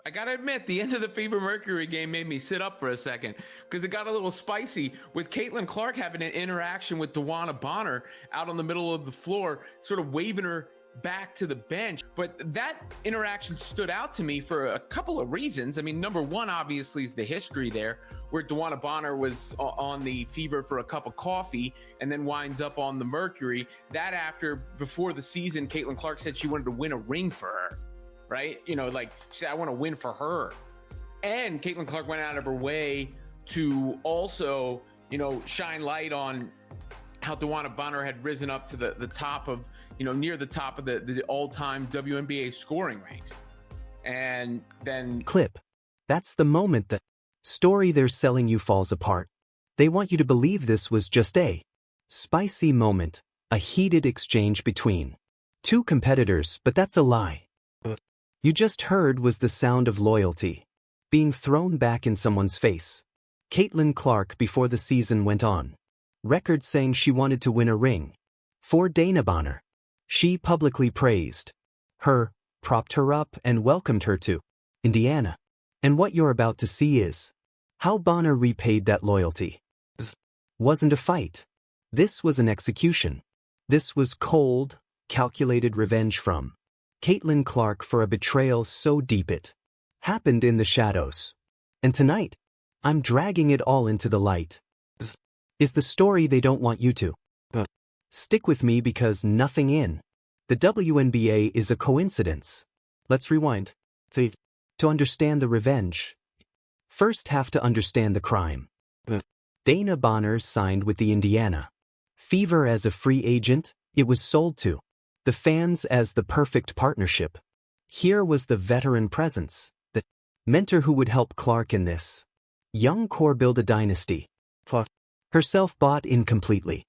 I gotta admit, the end of the Fever Mercury game made me sit up for a second because it got a little spicy with Caitlin Clark having an interaction with Dewana Bonner out on the middle of the floor, sort of waving her back to the bench. But that interaction stood out to me for a couple of reasons. I mean, number one, obviously, is the history there, where Dewana Bonner was on the Fever for a cup of coffee and then winds up on the Mercury. Before the season, Caitlin Clark said she wanted to win a ring for her. Right? You know, like she said, I want to win for her. And Caitlin Clark went out of her way to also, shine light on how Dewana Bonner had risen up to the top of, near the top of the all-time WNBA scoring ranks. And then... Clip. That's the moment the story they're selling you falls apart. They want you to believe this was just a spicy moment, a heated exchange between two competitors, but that's a lie. You just heard was the sound of loyalty being thrown back in someone's face. Caitlin Clark, before the season went on record saying she wanted to win a ring for Dana Bonner. She publicly praised her, propped her up, and welcomed her to Indiana. And what you're about to see is how Bonner repaid that loyalty. Wasn't a fight. This was an execution. This was cold, calculated revenge from Caitlin Clark for a betrayal so deep it happened in the shadows. And tonight, I'm dragging it all into the light. Is the story they don't want you to stick with me, because nothing in the WNBA is a coincidence. Let's rewind. To understand the revenge, first have to understand the crime. Dana Bonner signed with the Indiana Fever as a free agent. It was sold to the fans as the perfect partnership. Here was the veteran presence, the mentor who would help Clark in this young core build a dynasty. Herself bought in completely.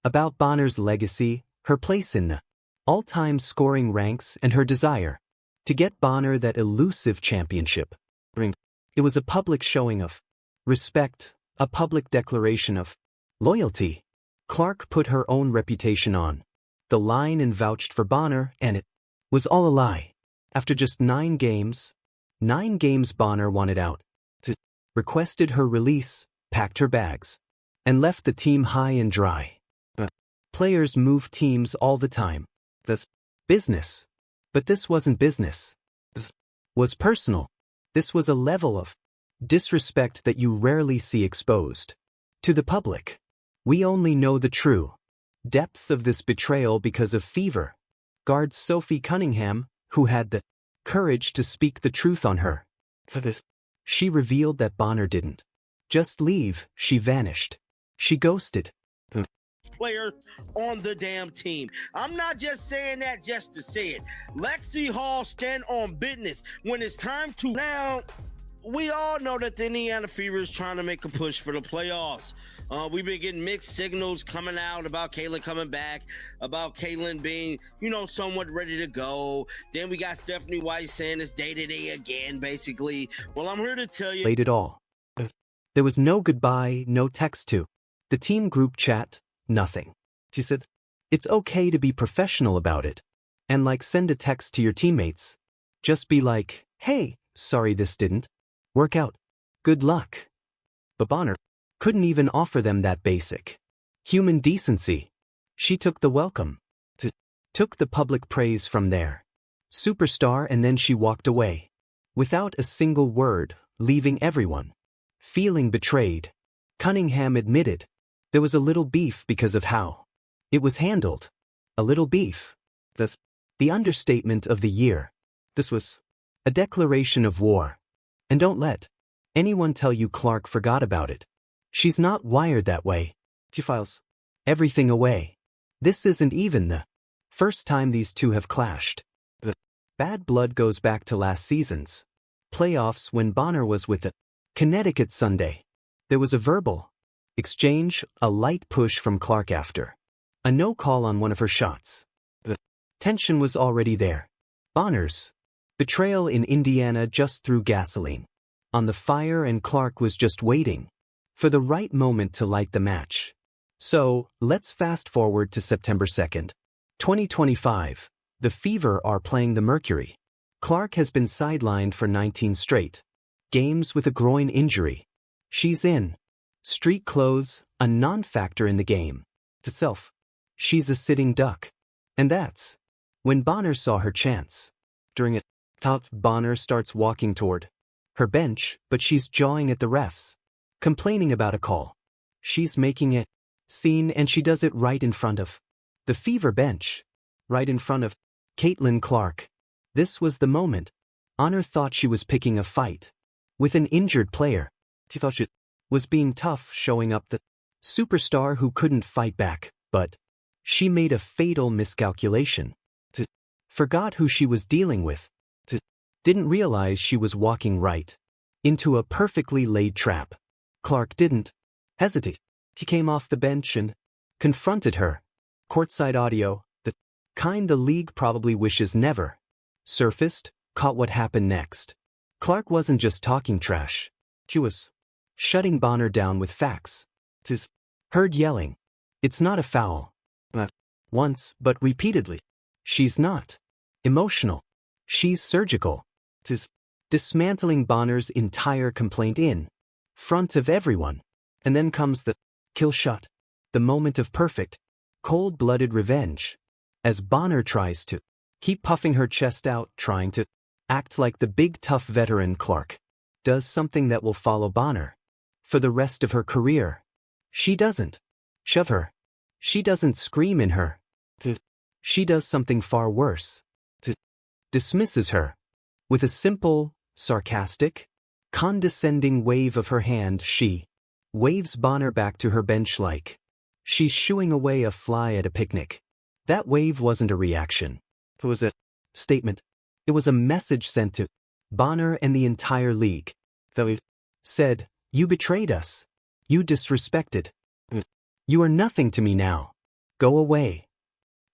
About Bonner's legacy, her place in the all-time scoring ranks, and her desire to get Bonner that elusive championship. It was a public showing of respect, a public declaration of loyalty. Clark put her own reputation on the line and vouched for Bonner, and it was all a lie. After just 9 games, Bonner wanted out, requested her release, packed her bags, and left the team high and dry. Players move teams all the time. That's business. But this wasn't business. This was personal. This was a level of disrespect that you rarely see exposed to the public. We only know the true depth of this betrayal because of Fever guard Sophie Cunningham, who had the courage to speak the truth on her. She revealed that Bonner didn't just leave, she vanished. She ghosted player on the damn team. I'm not just saying that just to say it. Lexi Hall stand on business when it's time to. Now, we all know that the Indiana Fever is trying to make a push for the playoffs. We've been getting mixed signals coming out about Caitlin coming back, about Caitlin being, somewhat ready to go. Then we got Stephanie White saying it's day-to-day again, basically. Well, I'm here to tell you. Laid it all. There was no goodbye, no text to the team group chat, nothing. She said, it's okay to be professional about it. And send a text to your teammates. Just be like, hey, sorry this didn't work out. Good luck. But Bonner couldn't even offer them that basic human decency. She took the welcome, took the public praise from their superstar, and then she walked away without a single word, leaving everyone feeling betrayed. Cunningham admitted there was a little beef because of how it was handled. A little beef. That's the understatement of the year. This was a declaration of war. And don't let anyone tell you Clark forgot about it. She's not wired that way. She files everything away. This isn't even the first time these two have clashed. The bad blood goes back to last season's playoffs when Bonner was with the Connecticut Sunday. There was a verbal exchange, a light push from Clark after a no call on one of her shots. The tension was already there. Bonner's betrayal in Indiana just threw gasoline on the fire, and Clark was just waiting for the right moment to light the match. So, let's fast forward to September 2nd, 2025. The Fever are playing the Mercury. Clark has been sidelined for 19 straight games with a groin injury. She's in street clothes, a non-factor in the game itself. She's a sitting duck. And that's when Bonner saw her chance. During it, Bonner starts walking toward her bench, but she's jawing at the refs, complaining about a call. She's making it scene, and she does it right in front of the Fever bench, right in front of Caitlin Clark. This was the moment. Honor thought she was picking a fight with an injured player. She thought she was being tough, showing up the superstar who couldn't fight back, but she made a fatal miscalculation. Forgot who she was dealing with. Didn't realize she was walking right into a perfectly laid trap. Clark didn't hesitate. He came off the bench and confronted her. Courtside audio, the kind the league probably wishes never surfaced, caught what happened next. Clark wasn't just talking trash. She was shutting Bonner down with facts. She's heard yelling, "It's not a foul." Not once, but repeatedly. She's not emotional. She's surgical. She's dismantling Bonner's entire complaint in front of everyone. And then comes the kill shot. The moment of perfect, cold-blooded revenge. As Bonner tries to keep puffing her chest out, trying to act like the big tough veteran, Clark does something that will follow Bonner for the rest of her career. She doesn't shove her. She doesn't scream in her. She does something far worse. Dismisses her. With a simple, sarcastic, condescending wave of her hand, she waves Bonner back to her bench like she's shooing away a fly at a picnic. That wave wasn't a reaction. It was a statement. It was a message sent to Bonner and the entire league. Though it said, "You betrayed us. You disrespected. You are nothing to me now. Go away."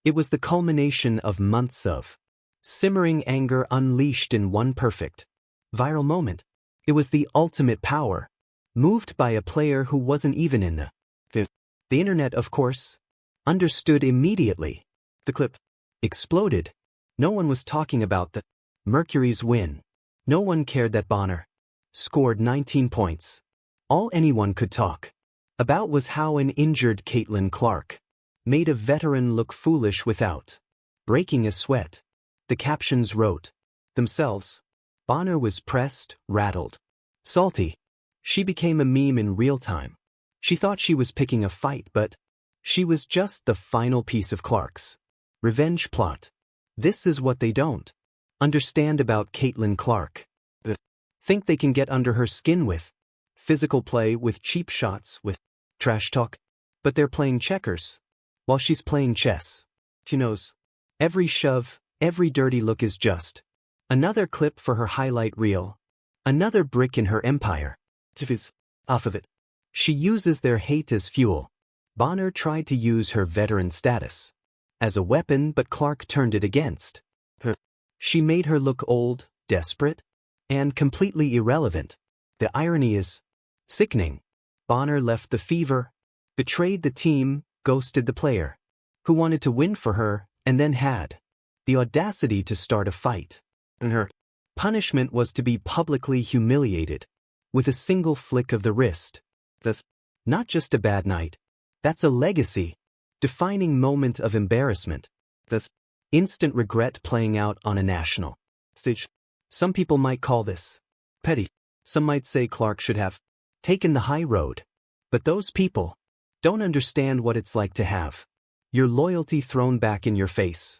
It was the culmination of months of simmering anger unleashed in one perfect, viral moment. It was the ultimate power, moved by a player who wasn't even in the internet, of course, understood immediately. The clip exploded. No one was talking about the Mercury's win. No one cared that Bonner scored 19 points. All anyone could talk about was how an injured Caitlin Clark made a veteran look foolish without breaking a sweat. The captions wrote themselves. Bonner was pressed, rattled, salty. She became a meme in real time. She thought she was picking a fight, but she was just the final piece of Clark's revenge plot. This is what they don't understand about Caitlin Clark. They think they can get under her skin with physical play, with cheap shots, with trash talk. But they're playing checkers while she's playing chess. She knows every shove, every dirty look is just another clip for her highlight reel, another brick in her empire. She's off of it. She uses their hate as fuel. Bonner tried to use her veteran status as a weapon, but Clark turned it against her. She made her look old, desperate, and completely irrelevant. The irony is sickening. Bonner left the Fever, betrayed the team, ghosted the player who wanted to win for her, and then had the audacity to start a fight. And her punishment was to be publicly humiliated with a single flick of the wrist. That's not just a bad night. That's a legacy, defining moment of embarrassment. That's instant regret playing out on a national stage. Some people might call this petty. Some might say Clark should have taken the high road. But those people don't understand what it's like to have your loyalty thrown back in your face.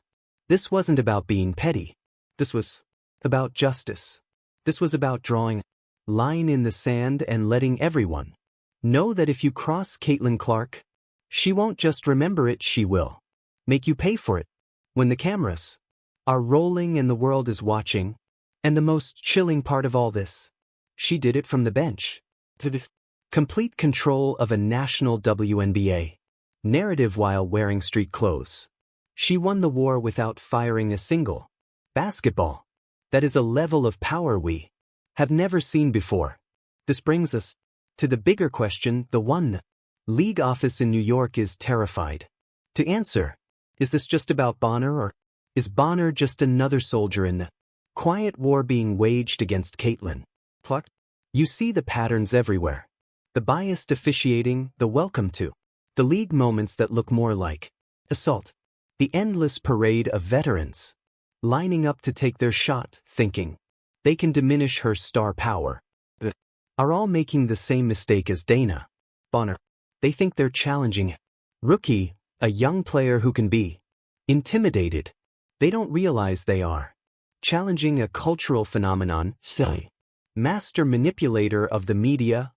This wasn't about being petty. This was about justice. This was about drawing a line in the sand and letting everyone know that if you cross Caitlin Clark, she won't just remember it, she will make you pay for it. When the cameras are rolling and the world is watching, and the most chilling part of all this, she did it from the bench. Complete control of a national WNBA narrative while wearing street clothes. She won the war without firing a single basketball. That is a level of power we have never seen before. This brings us to the bigger question, the one the league office in New York is terrified to answer. Is this just about Bonner, or is Bonner just another soldier in the Quiet war being waged against Caitlyn Clark. You see the patterns everywhere. The biased officiating, the welcome to. The league moments that look more like assault. The endless parade of veterans lining up to take their shot, thinking they can diminish her star power. Are all making the same mistake as Dana Bonner. They think they're challenging rookie, a young player who can be intimidated. They don't realize they are challenging a cultural phenomenon, silly. Master manipulator of the media,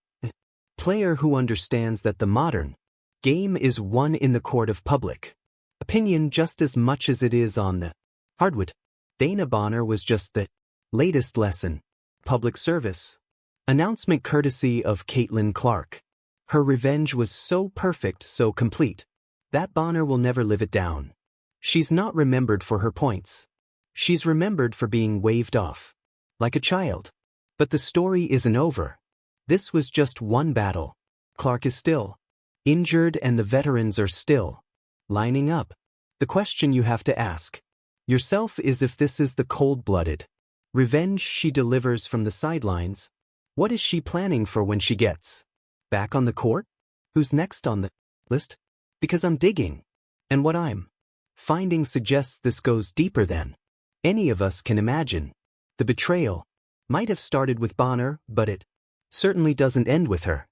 player who understands that the modern game is won in the court of public opinion just as much as it is on the hardwood. Dana Bonner was just the latest lesson. Public service announcement courtesy of Caitlyn Clark. Her revenge was so perfect, so complete, that Bonner will never live it down. She's not remembered for her points. She's remembered for being waved off like a child. But the story isn't over. This was just one battle. Clark is still injured and the veterans are still lining up. The question you have to ask yourself is if this is the cold-blooded revenge she delivers from the sidelines. What is she planning for when she gets back on the court? Who's next on the list? Because I'm digging, and what I'm finding suggests this goes deeper than any of us can imagine. The betrayal might have started with Bonner, but it certainly doesn't end with her.